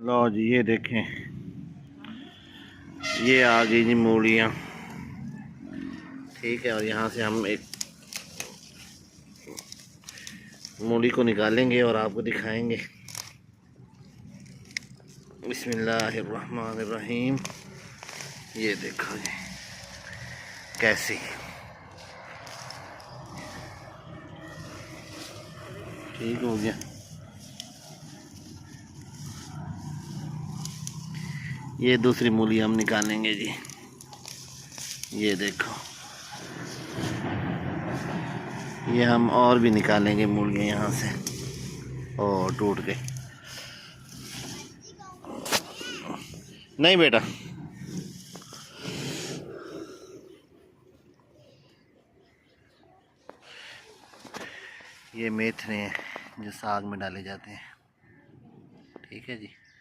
लो जी, ये देखें, ये आ गई जी मूलियाँ। ठीक है, और यहाँ से हम एक मूली को निकालेंगे और आपको दिखाएंगे। बिस्मिल्लाहिर्रहमानिर्रहीम। ये देखो जी कैसी, ठीक हो गया। ये दूसरी मूली हम निकालेंगे जी। ये देखो, ये हम और भी निकालेंगे मूलियाँ यहाँ से। और टूट गई। नहीं बेटा, ये मेथरे हैं जो साग में डाले जाते हैं। ठीक है जी।